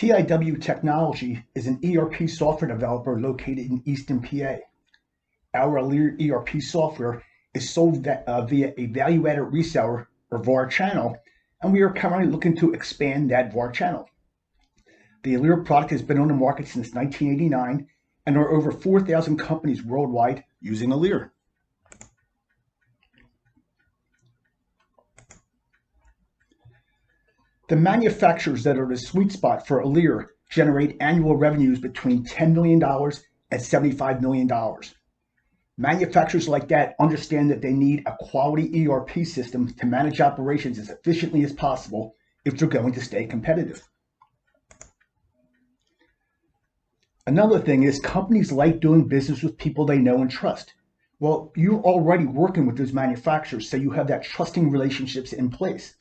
TIW Technology is an ERP software developer located in Easton, PA. Our ALERE ERP software is sold via a value-added reseller or VAR channel, and we are currently looking to expand that VAR channel. The ALERE product has been on the market since 1989, and there are over 4,000 companies worldwide using ALERE. The manufacturers that are the sweet spot for ALERE generate annual revenues between $10 million and $75 million. Manufacturers like that understand that they need a quality ERP system to manage operations as efficiently as possible if they're going to stay competitive. Another thing is companies like doing business with people they know and trust. Well, you're already working with those manufacturers, so you have that trusting relationships in place.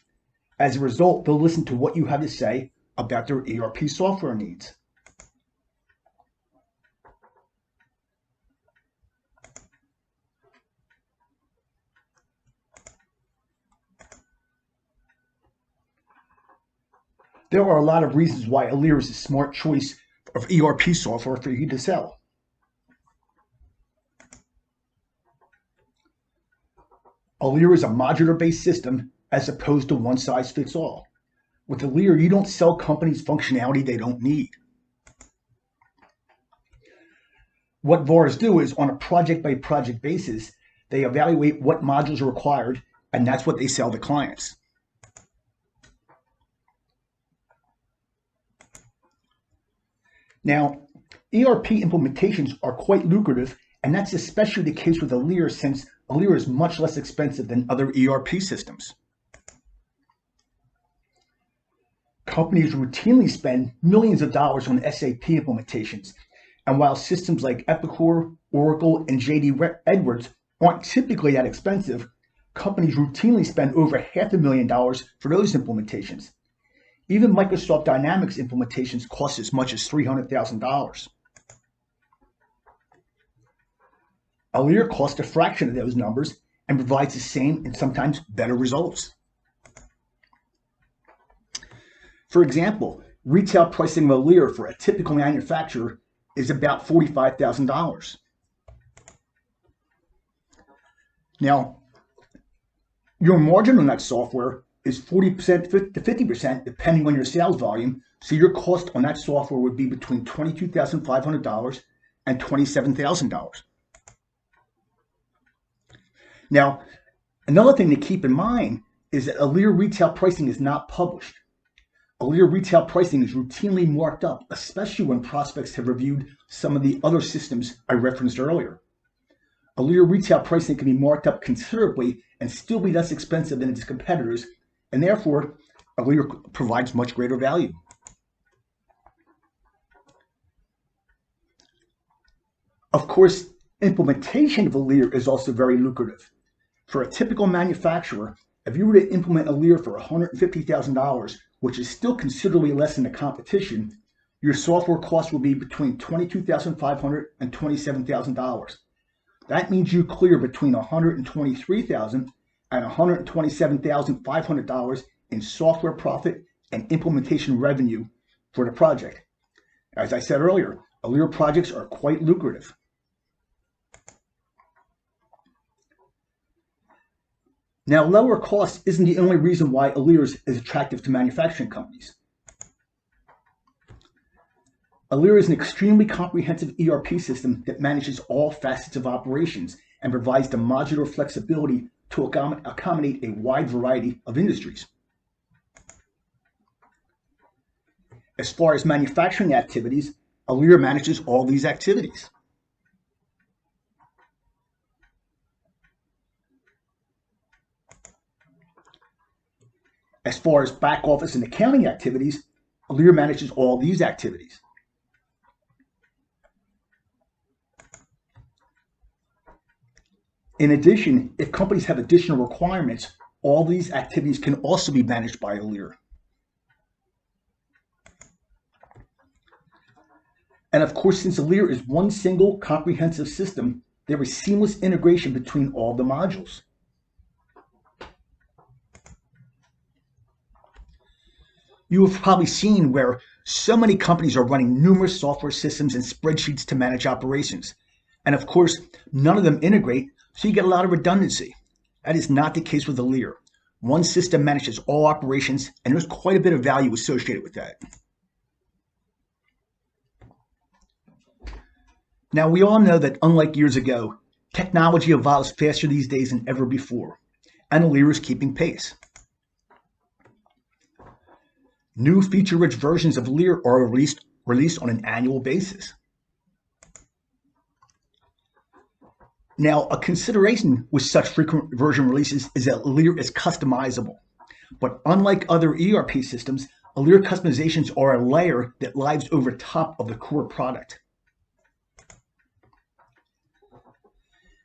As a result, they'll listen to what you have to say about their ERP software needs. There are a lot of reasons why ALERE is a smart choice of ERP software for you to sell. ALERE is a modular-based system as opposed to one-size-fits-all. With ALERE, you don't sell companies functionality they don't need. What VARs do is, on a project-by-project basis, they evaluate what modules are required, and that's what they sell to clients. Now, ERP implementations are quite lucrative, and that's especially the case with ALERE, since ALERE is much less expensive than other ERP systems. Companies routinely spend millions of dollars on SAP implementations, and while systems like Epicor, Oracle, and JD Edwards aren't typically that expensive, companies routinely spend over $500,000 for those implementations. Even Microsoft Dynamics implementations cost as much as $300,000. ALERE costs a fraction of those numbers and provides the same and sometimes better results. For example, retail pricing of ALERE for a typical manufacturer is about $45,000. Now, your margin on that software is 40% to 50% depending on your sales volume, so your cost on that software would be between $22,500 and $27,000. Now, another thing to keep in mind is that ALERE retail pricing is not published. ALERE retail pricing is routinely marked up, especially when prospects have reviewed some of the other systems I referenced earlier. ALERE retail pricing can be marked up considerably and still be less expensive than its competitors, and therefore, ALERE provides much greater value. Of course, implementation of ALERE is also very lucrative. For a typical manufacturer, if you were to implement ALERE for $150,000, which is still considerably less than the competition, your software cost will be between $22,500 and $27,000. That means you clear between $123,000 and $127,500 in software profit and implementation revenue for the project. As I said earlier, ALERE projects are quite lucrative. Now, lower cost isn't the only reason why ALERE is attractive to manufacturing companies. ALERE is an extremely comprehensive ERP system that manages all facets of operations and provides the modular flexibility to accommodate a wide variety of industries. As far as manufacturing activities, ALERE manages all these activities. As far as back office and accounting activities, ALERE manages all these activities. In addition, if companies have additional requirements, all these activities can also be managed by ALERE. And of course, since ALERE is one single comprehensive system, there is seamless integration between all the modules. You have probably seen where so many companies are running numerous software systems and spreadsheets to manage operations. And of course, none of them integrate, so you get a lot of redundancy. That is not the case with ALERE. One system manages all operations, and there's quite a bit of value associated with that. Now, we all know that unlike years ago, technology evolves faster these days than ever before, and ALERE is keeping pace. New feature-rich versions of ALERE are released on an annual basis. Now, a consideration with such frequent version releases is that ALERE is customizable. But unlike other ERP systems, ALERE customizations are a layer that lies over top of the core product.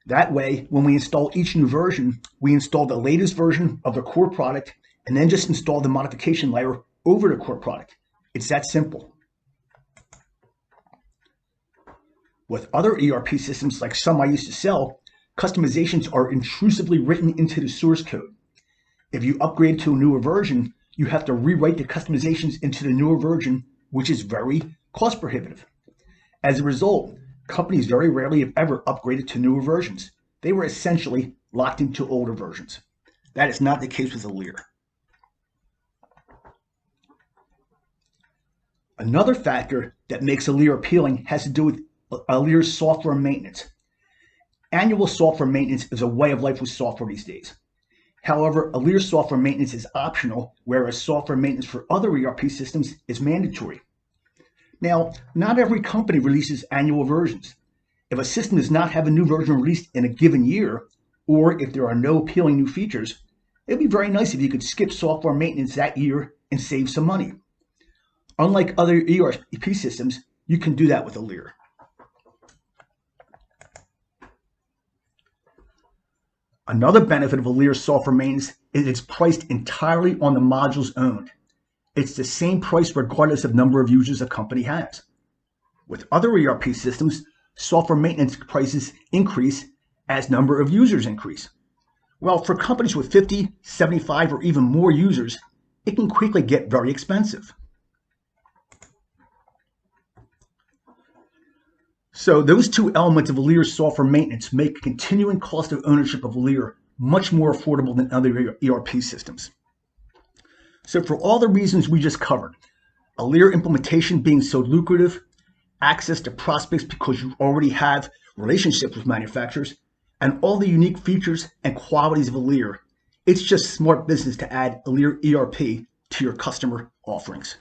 That way, when we install each new version, we install the latest version of the core product and then just install the modification layer over the core product. It's that simple. With other ERP systems like some I used to sell, customizations are intrusively written into the source code. If you upgrade to a newer version, you have to rewrite the customizations into the newer version, which is very cost prohibitive. As a result, companies very rarely, if ever, upgraded to newer versions. They were essentially locked into older versions. That is not the case with ALERE. Another factor that makes ALERE appealing has to do with ALERE's software maintenance. Annual software maintenance is a way of life with software these days. However, ALERE software maintenance is optional, whereas software maintenance for other ERP systems is mandatory. Now, not every company releases annual versions. If a system does not have a new version released in a given year, or if there are no appealing new features, it would be very nice if you could skip software maintenance that year and save some money. Unlike other ERP systems, you can do that with ALERE. Another benefit of ALERE's software maintenance is it's priced entirely on the modules owned. It's the same price regardless of number of users a company has. With other ERP systems, software maintenance prices increase as number of users increase. Well, for companies with 50, 75, or even more users, it can quickly get very expensive. So those two elements of ALERE's software maintenance make continuing cost of ownership of ALERE much more affordable than other ERP systems. So for all the reasons we just covered, ALERE implementation being so lucrative, access to prospects because you already have relationships with manufacturers, and all the unique features and qualities of ALERE, it's just smart business to add ALERE ERP to your customer offerings.